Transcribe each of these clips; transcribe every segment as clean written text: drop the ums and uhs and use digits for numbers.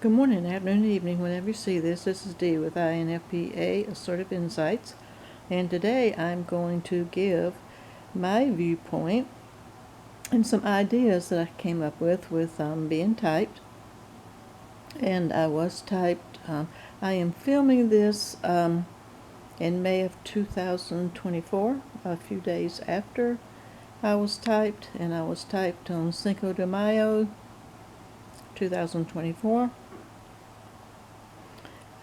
Good morning, afternoon, evening, whenever you see this. This is Dee with INFP-A Assertive Insights, and today I'm going to give my viewpoint and some ideas that I came up with being typed. And I was typed. I am filming this in May of 2024, a few days after I was typed, and I was typed on Cinco de Mayo 2024.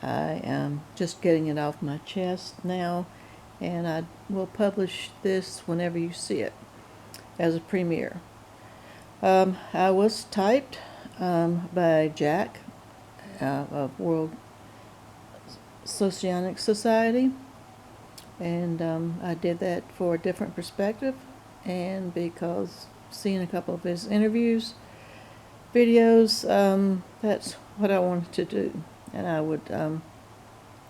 I am just getting it off my chest now, and I will publish this whenever you see it as a premiere. I was typed by Jack of World Socionics Society, and I did that for a different perspective, and because seeing a couple of his videos, that's what I wanted to do. And I would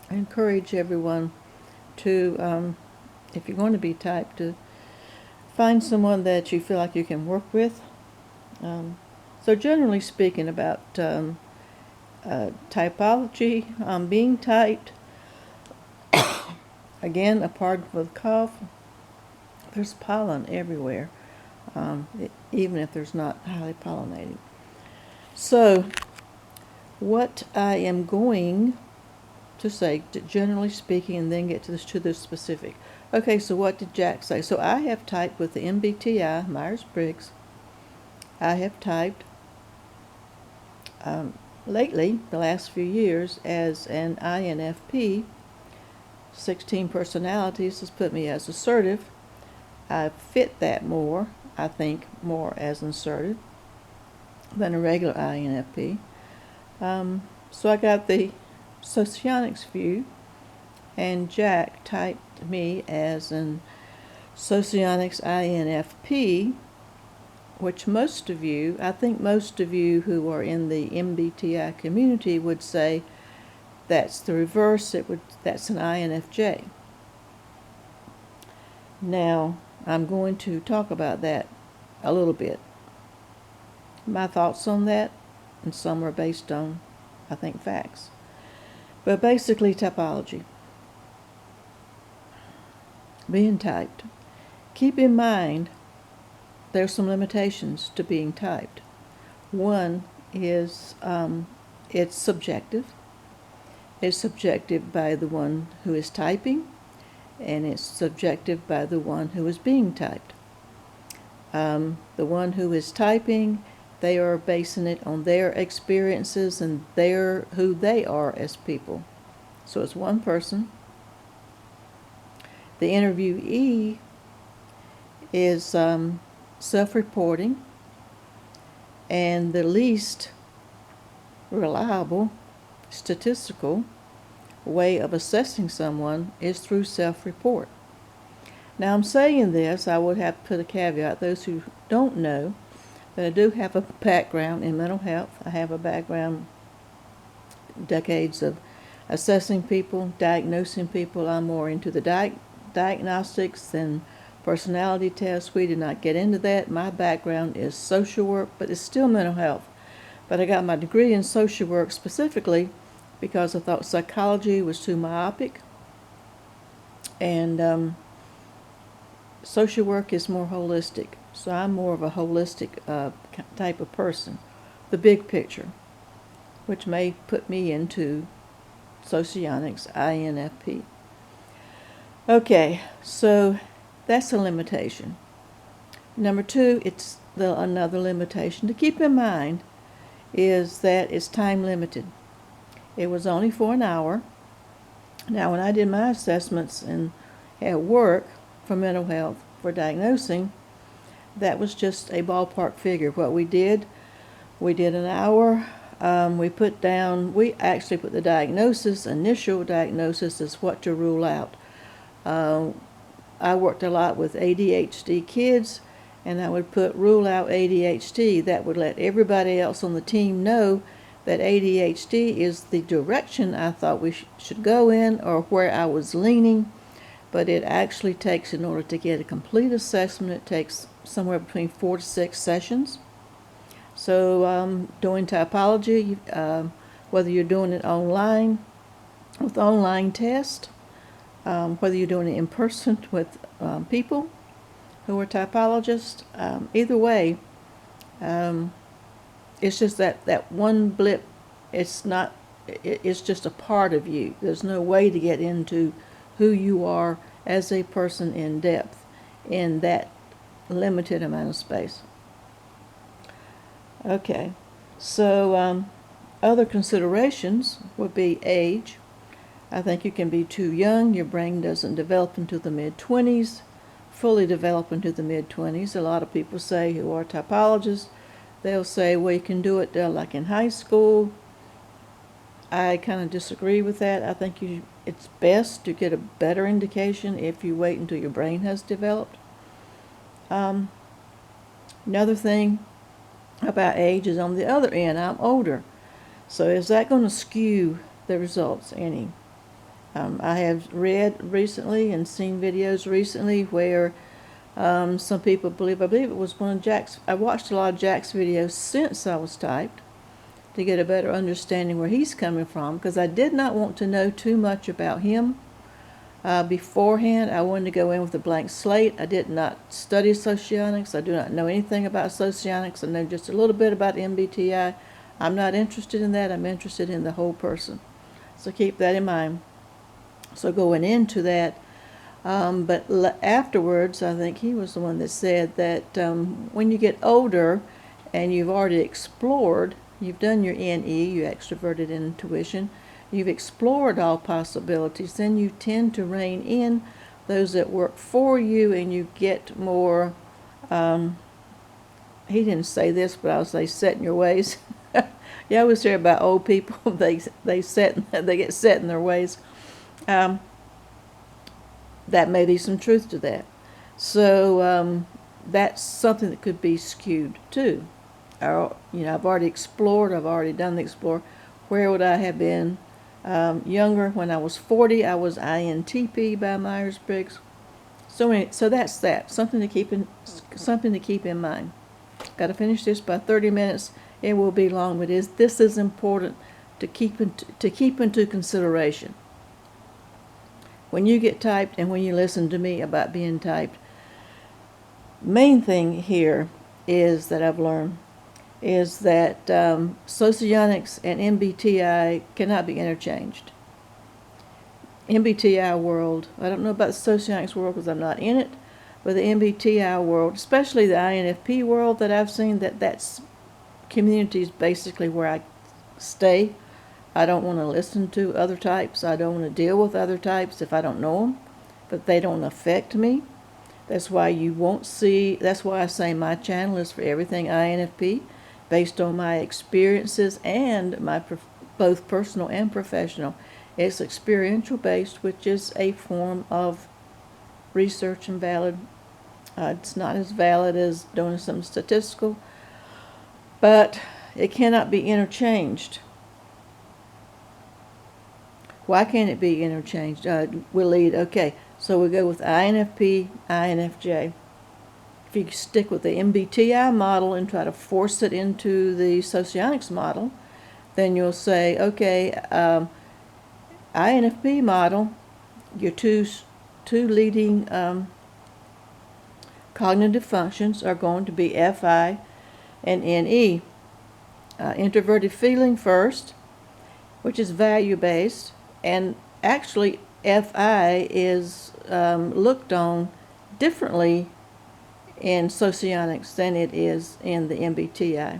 encourage everyone to, if you're going to be typed, to find someone that you feel like you can work with. So generally speaking about typology, being typed, again, pardon for the cough, there's pollen everywhere, even if there's not highly pollinating. So what I am going to say, generally speaking, and then get to the specific. Okay, so what did Jack say? So I have typed with the MBTI, Myers-Briggs. I have typed lately, the last few years, as an INFP. 16 personalities has put me as assertive. I fit that more, I think, more as assertive than a regular INFP. So I got the Socionics view, and Jack typed me as an Socionics INFP, which most of you, I think most of you who are in the MBTI community would say that's the reverse. That's an INFJ. Now, I'm going to talk about that a little bit. My thoughts on that, and some are based on, I think, facts. But basically, typology. Being typed. Keep in mind there's some limitations to being typed. One is it's subjective. It's subjective by the one who is typing, and it's subjective by the one who is being typed. The one who is typing, they are basing it on their experiences and who they are as people. So it's one person. The interviewee is self-reporting, and the least reliable statistical way of assessing someone is through self-report. Now, I'm saying this, I would have to put a caveat. Those who don't know that I do have a background in mental health. I have a background, decades of assessing people, diagnosing people. I'm more into the diagnostics than personality tests. We did not get into that. My background is social work, but it's still mental health. But I got my degree in social work specifically because I thought psychology was too myopic, and social work is more holistic. So I'm more of a holistic type of person, the big picture, which may put me into Socionics, INFP. Okay, so that's a limitation. Number two, it's another limitation to keep in mind is that it's time limited. It was only for an hour. Now, when I did my assessments at work for mental health, for diagnosing, that was just a ballpark figure. What we did an hour. We actually put the diagnosis, initial diagnosis, as what to rule out. I worked a lot with ADHD kids, and I would rule out ADHD. That would let everybody else on the team know that ADHD is the direction I thought we should go in, or where I was leaning. But it actually takes, in order to get a complete assessment, it takes somewhere between 4 to 6 sessions. So doing typology, whether you're doing it online with online tests, whether you're doing it in person with people who are typologists. Either way, it's just that one blip. It's just a part of you. There's no way to get into who you are as a person in depth in that limited amount of space. Okay, so other considerations would be age. I think you can be too young. Your brain doesn't develop until the mid-20s, fully develop into the mid-20s. A lot of people say who are typologists, they'll say, well, you can do it like in high school. I kind of disagree with that. I think it's best to get a better indication if you wait until your brain has developed. Another thing about age is on the other end, I'm older. So is that going to skew the results any? I have read recently and seen videos recently where some people I believe it was one of Jack's, I watched a lot of Jack's videos since I was typed to get a better understanding where he's coming from, because I did not want to know too much about him beforehand. I wanted to go in with a blank slate. I did not study Socionics. I do not know anything about Socionics. I know just a little bit about MBTI. I'm not interested in that. I'm interested in the whole person. So keep that in mind. So going into that, but afterwards, I think he was the one that said that when you get older and you've already explored, you've done your NE, your extroverted intuition, you've explored all possibilities, then you tend to rein in those that work for you, and you get more, he didn't say this, but I'll say set in your ways. You always hear about old people, they get set in their ways. That may be some truth to that. So that's something that could be skewed too. I've already explored, I've already done the explore. Where would I have been younger? When I was 40, I was INTP by Myers-Briggs. So that's that. Something to keep in mind. Got to finish this by 30 minutes. It will be long, but this is important to keep into consideration. When you get typed and when you listen to me about being typed, main thing here is that I've learned is that Socionics and MBTI cannot be interchanged. MBTI world, I don't know about the Socionics world because I'm not in it, but the MBTI world, especially the INFP world that I've seen, that's community is basically where I stay. I don't want to listen to other types. I don't want to deal with other types if I don't know them, but they don't affect me. That's why you won't see, that's why I say my channel is for everything INFP, based on my experiences and my both personal and professional. It's experiential based, which is a form of research and valid. It's not as valid as doing something statistical, but it cannot be interchanged. Why can't it be interchanged? We'll lead. Okay, so we go with INFP, INFJ. If you stick with the MBTI model and try to force it into the Socionics model, then you'll say, okay, INFP model, your two leading cognitive functions are going to be FI and NE. Introverted feeling first, which is value-based, and actually FI is looked on differently in Socionics than it is in the MBTI.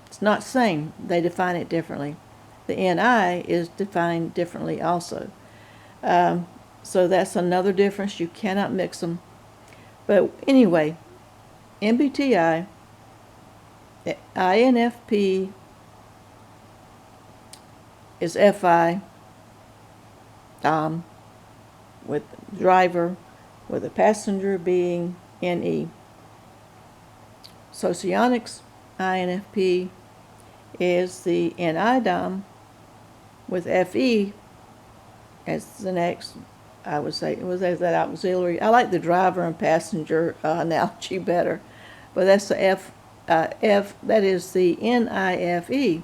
It's not the same. They define it differently. The NI is defined differently also. So that's another difference. You cannot mix them. But anyway, MBTI, INFP is FI, with driver, with a passenger being NE. Socionics, INFP, is the NI dom with FE as the next, I would say, it was as that auxiliary. I like the driver and passenger analogy better, but that's the that is the NIFE,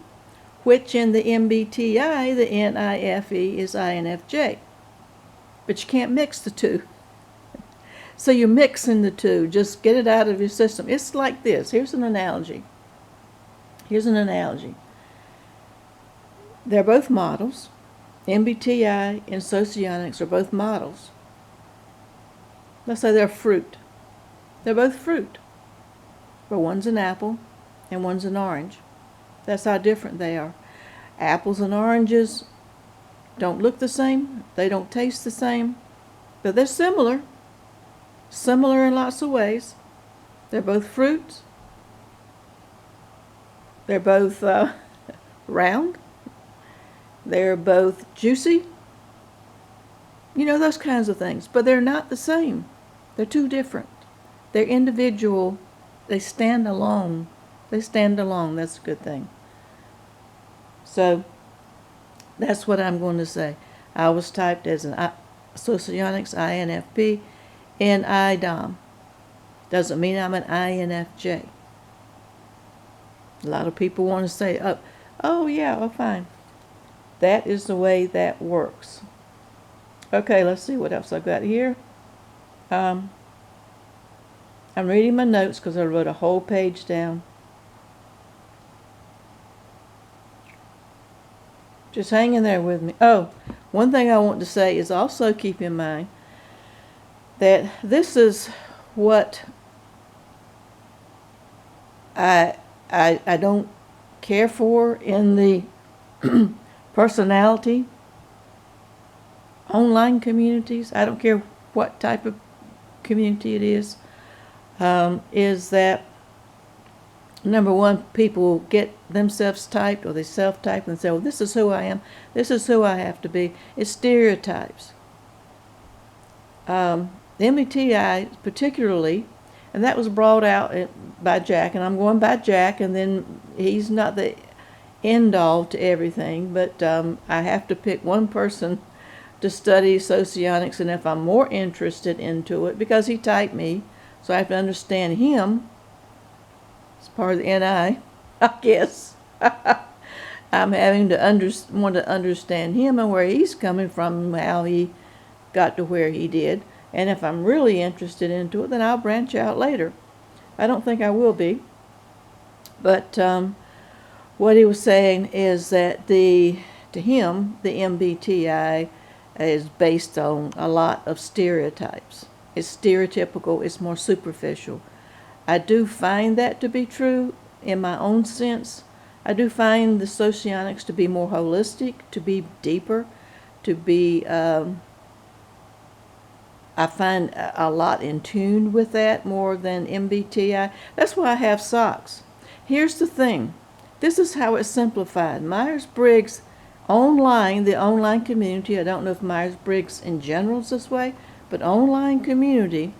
which in the MBTI, the NIFE is INFJ. But you can't mix the two. So you're mixing the two. Just get it out of your system. It's like this. Here's an analogy. They're both models. MBTI and Socionics are both models. Let's say they're fruit. They're both fruit. But one's an apple and one's an orange. That's how different they are. Apples and oranges don't look the same. They don't taste the same. But they're similar. Similar in lots of ways. They're both fruits. They're both round. They're both juicy. You know, those kinds of things. But they're not the same. They're two different. They're individual. They stand alone. That's a good thing. So, that's what I'm going to say. I was typed as an Socionics, INFP, and IDOM. Doesn't mean I'm an INFJ. A lot of people want to say, oh yeah, well, fine. That is the way that works. Okay, let's see what else I've got here. I'm reading my notes because I wrote a whole page down. Just hang in there with me. Oh, one thing I want to say is also keep in mind that this is what I don't care for in the personality online communities. I don't care what type of community it is that number one, people get themselves typed or they self-type and say, well, this is who I am. This is who I have to be. It's stereotypes. The MBTI particularly, and that was brought out by Jack, and I'm going by Jack, and then he's not the end-all to everything, but I have to pick one person to study Socionics, and if I'm more interested into it, because he typed me, so I have to understand him. It's part of the NI, I guess. I'm having to want to understand him and where he's coming from, how he got to where he did. And if I'm really interested into it, then I'll branch out later. I don't think I will be. But what he was saying is that to him, the MBTI is based on a lot of stereotypes. It's stereotypical, it's more superficial. I do find that to be true in my own sense. I do find the Socionics to be more holistic, to be deeper, to be, I find a lot in tune with that more than MBTI. That's why I have socks. Here's the thing. This is how it's simplified. Myers-Briggs online, the online community, I don't know if Myers-Briggs in general is this way, but online community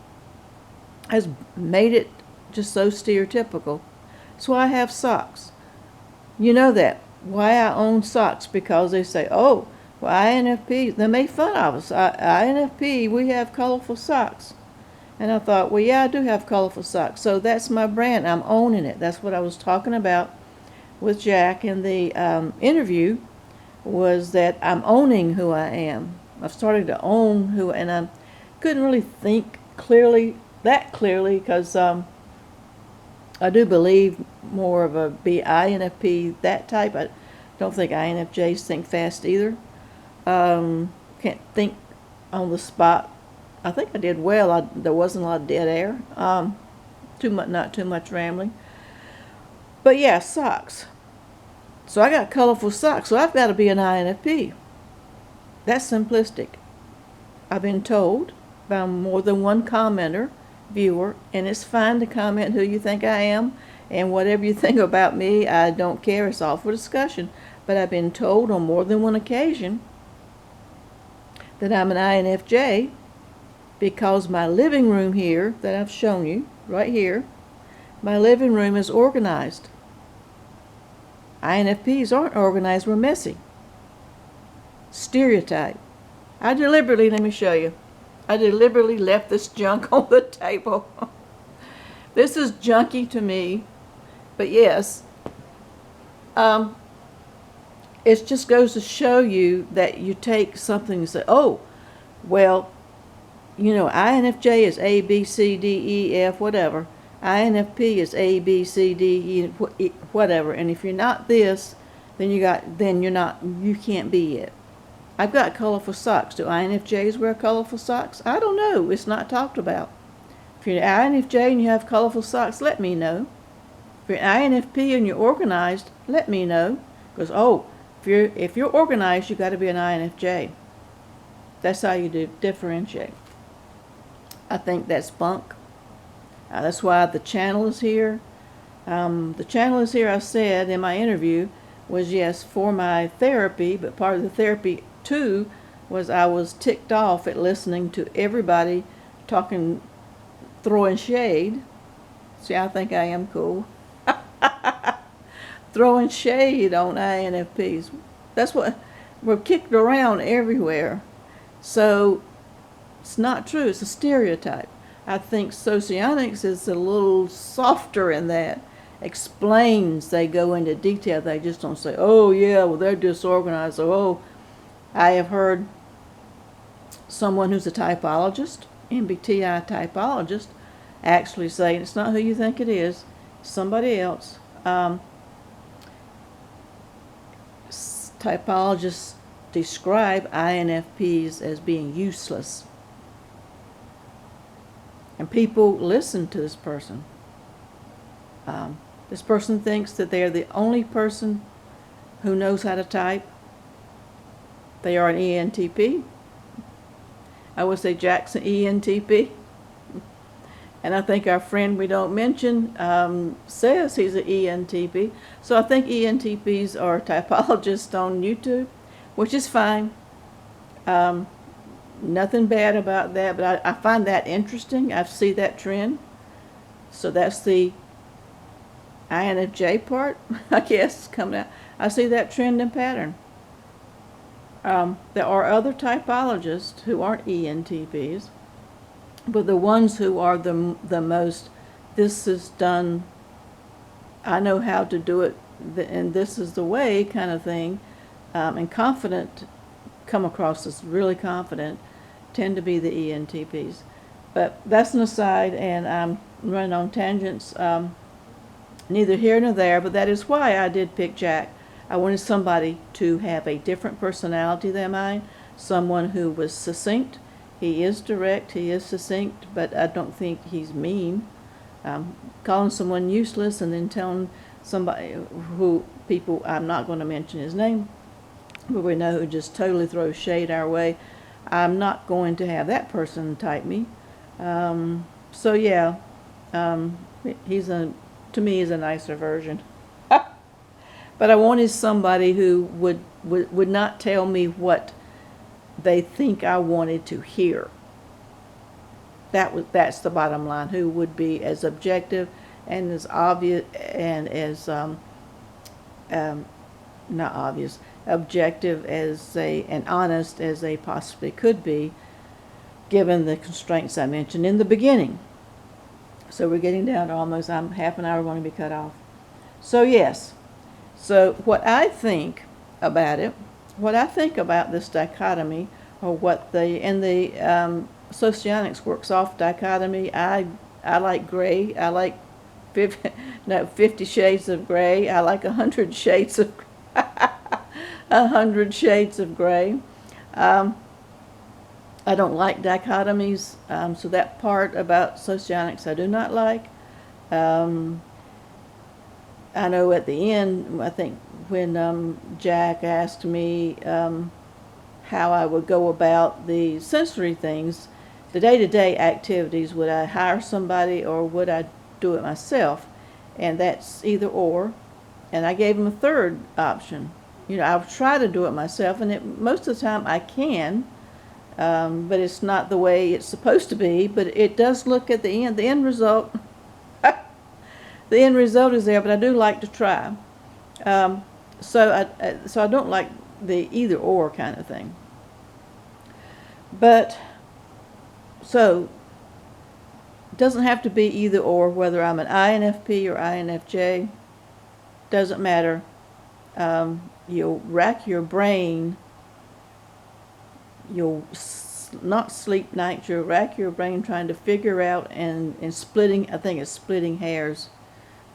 has made it just so stereotypical. That's why I have socks. You know that. Why I own socks? Because they say, oh, well, INFP, they make fun of us. INFP, we have colorful socks. And I thought, well, yeah, I do have colorful socks. So that's my brand. I'm owning it. That's what I was talking about with Jack in the interview, was that I'm owning who I am. I've started to own who, and I couldn't really think that clearly, because I do believe more of a INFP, that type. I don't think INFJs think fast either. Can't think on the spot. I think I did well. There wasn't a lot of dead air. Not too much rambling. But yeah, socks. So I got colorful socks, so I've got to be an INFP. That's simplistic. I've been told by more than one commenter, viewer, and it's fine to comment who you think I am, and whatever you think about me, I don't care. It's all for discussion. But I've been told on more than one occasion that I'm an INFJ because my living room here, that I've shown you, right here, my living room is organized. INFPs aren't organized, we're messy. Stereotype. Let me show you. I deliberately left this junk on the table. This is junky to me, but yes. it just goes to show you that you take something and say, oh, well, INFJ is A, B, C, D, E, F, whatever. INFP is A, B, C, D, E, whatever. And if you're not this, then you can't be it. I've got colorful socks. Do INFJs wear colorful socks? I don't know. It's not talked about. If you're an INFJ and you have colorful socks, let me know. If you're an INFP and you're organized, let me know. Because, if you're organized, you got to be an INFJ. That's how you differentiate. I think that's bunk. That's why the channel is here. The channel is here, I said in my interview, was yes for my therapy, but part of the therapy too was I was ticked off at listening to everybody talking, throwing shade. See, I think I am cool. Throwing shade on INFPs. That's what we're kicked around everywhere. So it's not true. It's a stereotype. I think Socionics is a little softer in that. Explains, they go into detail. They just don't say, oh yeah, well they're disorganized. Or, oh, I have heard someone who's a typologist, MBTI typologist, actually say, it's not who you think it is, it's somebody else. Typologists describe INFPs as being useless. And people listen to this person. This person thinks that they are the only person who knows how to type. They are an ENTP. I would say Jack's an ENTP. And I think our friend we don't mention says he's an ENTP. So I think ENTPs are typologists on YouTube, which is fine. Nothing bad about that, but I find that interesting. I see that trend. So that's the INFJ part, I guess, coming out. I see that trend and pattern. There are other typologists who aren't ENTPs, but the ones who are the most, this is done, I know how to do it, and this is the way kind of thing, and confident, come across as really confident, tend to be the ENTPs. But that's an aside, and I'm running on tangents, neither here nor there, but that is why I did pick Jack. I wanted somebody to have a different personality than mine, someone who was succinct. He is direct, he is succinct, but I don't think he's mean. Calling someone useless and then telling somebody people, I'm not going to mention his name, but we know who just totally throws shade our way. I'm not going to have that person type me. So yeah, to me, he's a nicer version. But I wanted somebody who would not tell me what they think I wanted to hear. That's the bottom line. Who would be as objective and as obvious and as not obvious, objective and honest as they possibly could be, given the constraints I mentioned in the beginning. So we're getting down to almost half an hour going to be cut off. So yes. So what I think about this dichotomy, or what the Socionics works off dichotomy, I like gray. I like 50 shades of gray. I like 100 shades of 100 shades of gray. I don't like dichotomies, so that part about Socionics I do not like. I know at the end, I think when Jack asked me how I would go about the sensory things, the day-to-day activities, would I hire somebody or would I do it myself? And that's either or. And I gave him a third option. I'll try to do it myself, and most of the time I can, but it's not the way it's supposed to be. But it does look at the end result. The end result is there, but I do like to try. So I don't like the either or kind of thing. But so it doesn't have to be either or, whether I'm an INFP or INFJ. Doesn't matter. you'll rack your brain. You'll not sleep nights. You'll rack your brain trying to figure out and splitting. I think it's splitting hairs.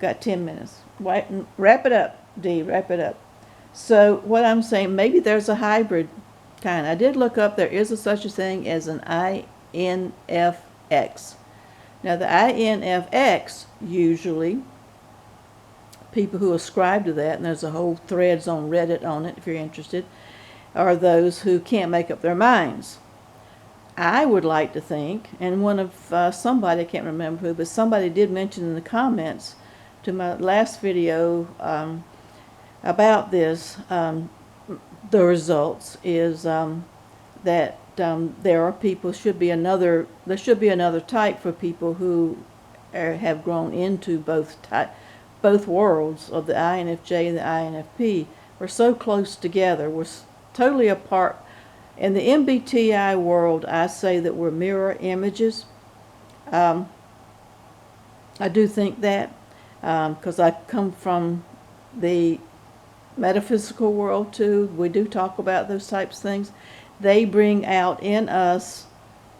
Got 10 minutes. Wrap it up, D. Wrap it up. So what I'm saying, maybe there's a hybrid kind. I did look up. There is such a thing as an INFX. Now the INFX, usually people who ascribe to that, and there's a whole threads on Reddit on it if you're interested, are those who can't make up their minds. I would like to think, and one of somebody, I can't remember who, but somebody did mention in the comments to my last video about this, the results is that there are people, there should be another type for people who have grown into both worlds of the INFJ and the INFP. We're so close together. We're totally apart. In the MBTI world, I say that we're mirror images. I do think that because I come from the metaphysical world too. We do talk about those types of things. They bring out in us,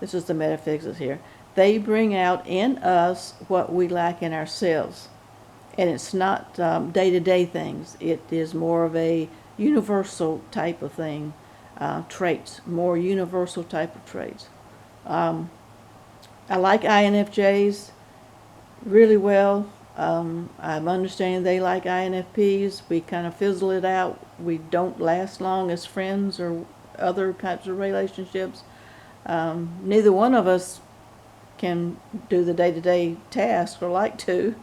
this is the metaphysics here, they bring out in us what we lack in ourselves. And it's not day-to-day things. It is more of a universal type of thing, traits, more universal type of traits. I like INFJs really well. I'm understanding they like INFPs. We kind of fizzle it out. We don't last long as friends or other kinds of relationships. Neither one of us can do the day-to-day task or like to,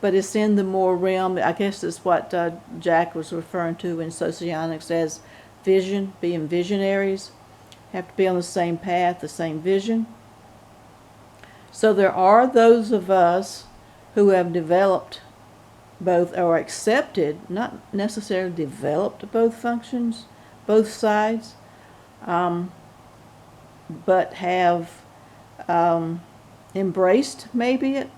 but it's in the more realm. I guess it's what Jack was referring to in Socionics as vision, being visionaries. Have to be on the same path, the same vision. So there are those of us who have developed both, or accepted, not necessarily developed both functions, both sides, but have embraced maybe it.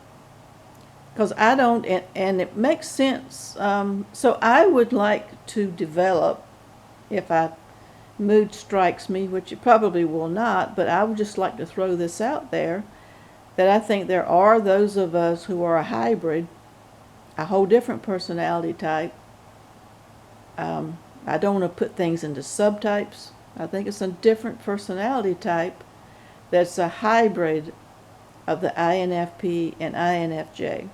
Because I don't, and it makes sense. So I would like to develop, if mood strikes me, which it probably will not, but I would just like to throw this out there, that I think there are those of us who are a hybrid, a whole different personality type. I don't want to put things into subtypes. I think it's a different personality type that's a hybrid of the INFP and INFJ.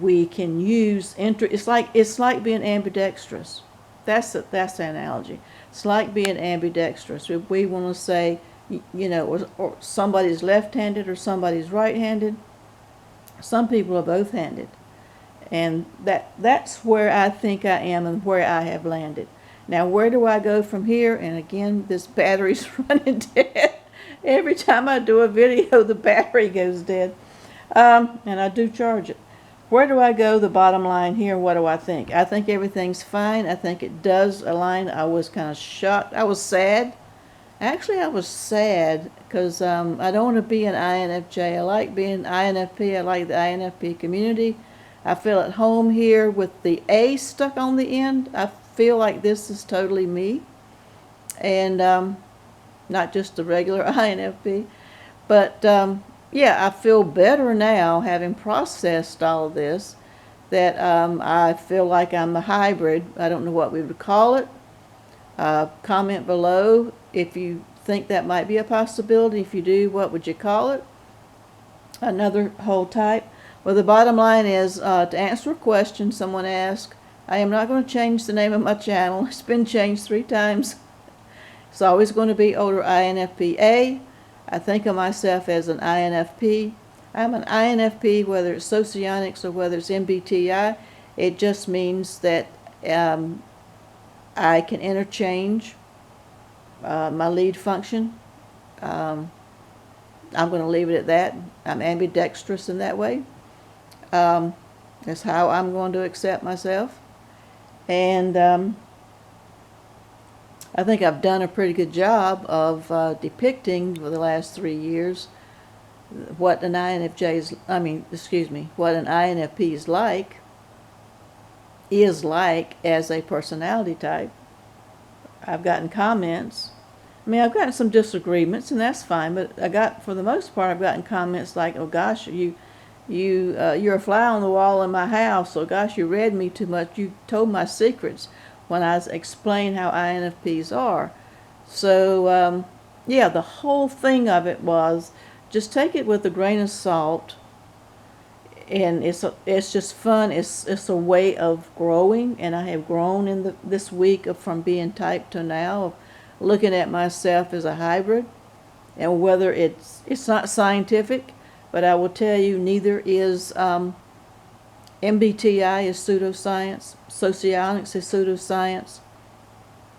We can use it's like being ambidextrous. That's the analogy. It's like being ambidextrous. If we want to say, or somebody's left-handed or somebody's right-handed, some people are both-handed, and that's where I think I am and where I have landed. Now, where do I go from here? And again, this battery's running dead. Every time I do a video, the battery goes dead, and I do charge it. Where do I go? The bottom line here, what do I think? I think everything's fine. I think it does align. I was kind of shocked. I was sad. Actually, I was sad because I don't want to be an INFJ. I like being INFP. I like the INFP community. I feel at home here with the A stuck on the end. I feel like this is totally me, and not just the regular INFP. But yeah, I feel better now, having processed all of this, that I feel like I'm a hybrid. I don't know what we would call it. Comment below if you think that might be a possibility. If you do, what would you call it? Another whole type. Well, the bottom line is, to answer a question someone asked, I am not going to change the name of my channel. It's been changed 3 times. It's always going to be older INFP-A. I think of myself as an INFP. I'm an INFP, whether it's Socionics or whether it's MBTI. It just means that I can interchange my lead function. I'm going to leave it at that. I'm ambidextrous in that way. That's how I'm going to accept myself. And I think I've done a pretty good job of depicting for the last 3 years what an INFP is like. is like as a personality type. I've gotten comments. I mean, I've gotten some disagreements, and that's fine. But for the most part, I've gotten comments like, "Oh gosh, you're a fly on the wall in my house. Oh gosh, you read me too much. You told my secrets," when I explained how INFPs are. So yeah, the whole thing of it was just take it with a grain of salt. And it's just fun. It's a way of growing, and I have grown in this week from being type to now, of looking at myself as a hybrid. And whether it's not scientific, but I will tell you, neither is MBTI is pseudoscience, Socionics is pseudoscience,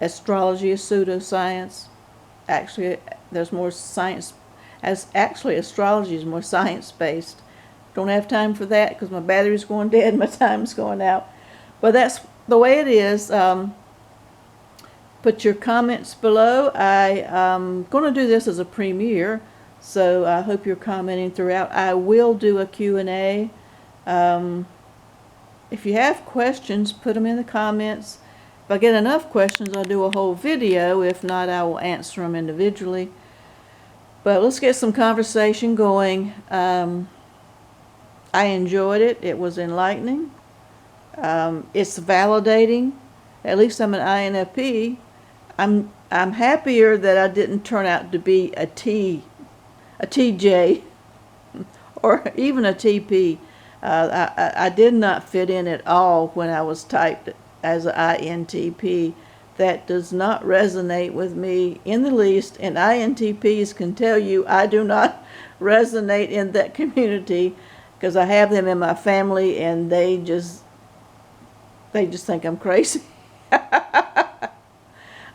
astrology is pseudoscience. Actually, there's more science. Actually, astrology is more science based. Don't have time for that because my battery's going dead, my time's going out. But that's the way it is. Put your comments below. I'm going to do this as a premiere, so I hope you're commenting throughout. I will do a Q&A. If you have questions, put them in the comments. If I get enough questions, I'll do a whole video. If not, I will answer them individually. But let's get some conversation going. I enjoyed it. It was enlightening. It's validating. At least I'm an INFP. I'm happier that I didn't turn out to be a TJ, or even a TP. I did not fit in at all when I was typed as an INTP. That does not resonate with me in the least, and INTPs can tell you I do not resonate in that community, because I have them in my family, and they just think I'm crazy.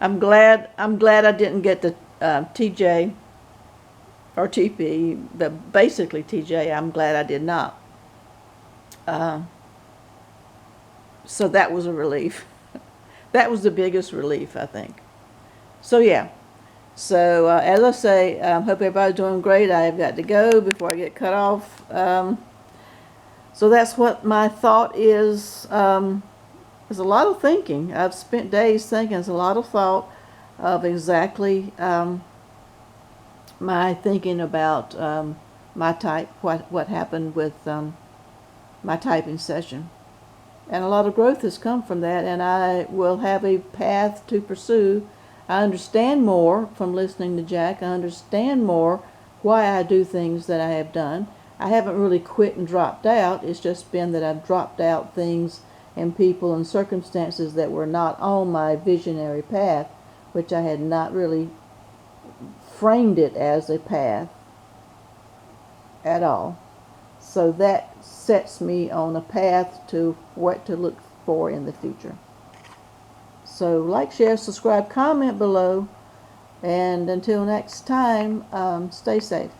I'm glad I didn't get the TJ or TP, but basically TJ. I'm glad I did not. So that was a relief. That was the biggest relief, I think. So yeah. So as I say, hope everybody's doing great. I've got to go before I get cut off. So that's what my thought is. There's a lot of thinking. I've spent days thinking. There's a lot of thought of exactly my thinking about my type, what happened with my typing session. And a lot of growth has come from that, and I will have a path to pursue. I understand more from listening to Jack. I understand more why I do things that I have done. I haven't really quit and dropped out. It's just been that I've dropped out things and people and circumstances that were not on my visionary path, which I had not really framed it as a path at all. So that sets me on a path to what to look for in the future. So like, share, subscribe, comment below, and until next time, stay safe.